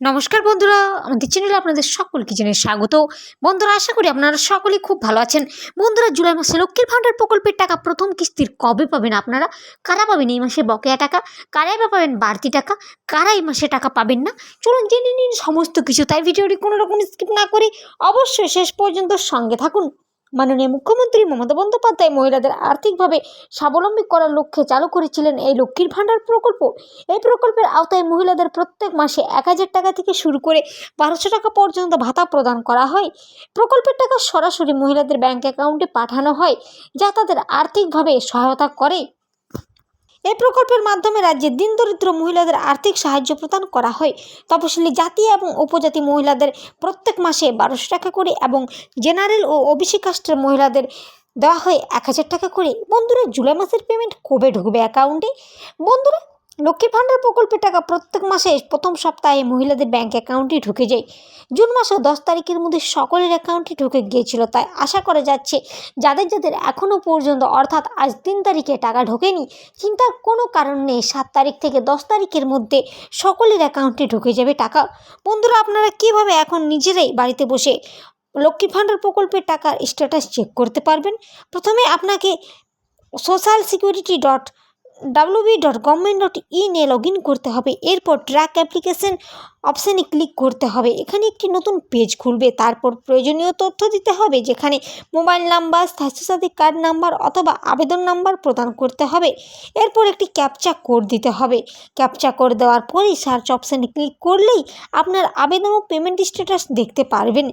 নমস্কার বন্ধুরা, আমাদের চ্যানেলে আপনাদের সকলকে জানাই স্বাগত। বন্ধুরা, আশা করি আপনারা সকলেই খুব ভালো আছেন। বন্ধুরা, জুলাই মাসে লক্ষ্মীর ভাণ্ডার প্রকল্পের টাকা প্রথম কিস্তির কবে পাবেন আপনারা? কারা পাবেন এই মাসে বকেয়া টাকা? কারাই বা পাবেন বাড়তি টাকা? কারা এই মাসে টাকা পাবেন না? চলুন জেনে নিন সমস্ত কিছু। তাই ভিডিওটি কোনো রকম স্কিপ না করে অবশ্যই শেষ পর্যন্ত সঙ্গে থাকুন। মাননীয় মুখ্যমন্ত্রী মমতা বন্দ্যোপাধ্যায় মহিলাদের আর্থিকভাবে স্বাবলম্বী করার লক্ষ্যে চালু করেছিলেন এই লক্ষ্মীর ভাণ্ডার প্রকল্প। এই প্রকল্পের আওতায় মহিলাদের প্রত্যেক মাসে ১,০০০ টাকা থেকে শুরু করে ১,২০০ টাকা পর্যন্ত ভাতা প্রদান করা হয়। প্রকল্পের টাকা সরাসরি মহিলাদের ব্যাংক অ্যাকাউন্টে পাঠানো হয়, যা তাদের আর্থিকভাবে সহায়তা করে। এই প্রকল্পের মাধ্যমে রাজ্যের দিনদরিদ্র মহিলাদের আর্থিক সাহায্য প্রদান করা হয়। তপশিলি জাতি এবং উপজাতি মহিলাদের প্রত্যেক মাসে ১,২০০ টাকা করে এবং জেনারেল ও ওবিসি কাস্টের মহিলাদের দেওয়া হয় ১,০০০ টাকা করে। বন্ধুরা, জুলাই মাসের পেমেন্ট কবে ঢুকবে অ্যাকাউন্টে? বন্ধুরা, লক্ষ্মীর ভাণ্ডার প্রকল্পের টাকা প্রত্যেক মাসে প্রথম সপ্তাহে মহিলাদের ব্যাংক অ্যাকাউন্টে ঢুকে যায়। জুন মাসেও ১০ তারিখের মধ্যে সকলের অ্যাকাউন্টে ঢুকে গিয়েছিল। তাই আশা করা যাচ্ছে যাদের এখনও পর্যন্ত অর্থাৎ আজ ৩ তারিখে টাকা ঢোকেনি, চিন্তার কোনো কারণ নেই। ৭ তারিখ থেকে ১০ তারিখের মধ্যে সকলের অ্যাকাউন্টে ঢুকে যাবে টাকা। বন্ধুরা, আপনারা কীভাবে এখন নিজেরাই বাড়িতে বসে লক্ষ্মীর ভাণ্ডার প্রকল্পের টাকার স্ট্যাটাস চেক করতে পারবেন? প্রথমে আপনাকে socialsecurity.wb.government.in এ লগ ইন করতে হবে। এরপর ট্র্যাক অ্যাপ্লিকেশন অপশানে ক্লিক করতে হবে। এখানে একটি নতুন পেজ খুলবে। তারপর প্রয়োজনীয় তথ্য দিতে হবে, যেখানে mobile number, Swasthya Sathi card number অথবা আবেদন নাম্বার প্রদান করতে হবে। এরপর একটি ক্যাপচা কোড দিতে হবে। ক্যাপচা কোড দেওয়ার পরেই সার্চ অপশানে ক্লিক করলেই আপনার আবেদন ও পেমেন্ট স্ট্যাটাস দেখতে পারবেন।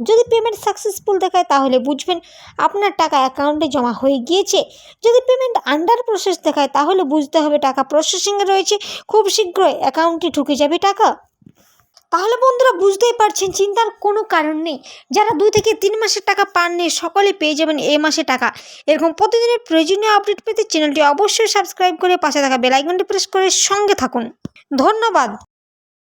যদি পেমেন্ট সাকসেসফুল দেখায় তাহলে বুঝবেন আপনার টাকা অ্যাকাউন্টে জমা হয়ে গিয়েছে। যদি পেমেন্ট আন্ডার প্রসেস দেখায় তাহলে বুঝতে হবে টাকা প্রসেসিংয়ে রয়েছে, খুব শীঘ্রই অ্যাকাউন্টে ঢুকে যাবে টাকা। তাহলে বন্ধুরা, বুঝতেই পারছেন, চিন্তার কোনো কারণ নেই। যারা 2 থেকে 3 মাসের টাকা পাননি, সকলে পেয়ে যাবেন এই মাসে টাকা। এরকম প্রতিদিনের প্রয়োজনীয় আপডেট পেতে চ্যানেলটি অবশ্যই সাবস্ক্রাইব করে পাশে থাকা বেল আইকনটি প্রেস করে সঙ্গে থাকুন। ধন্যবাদ।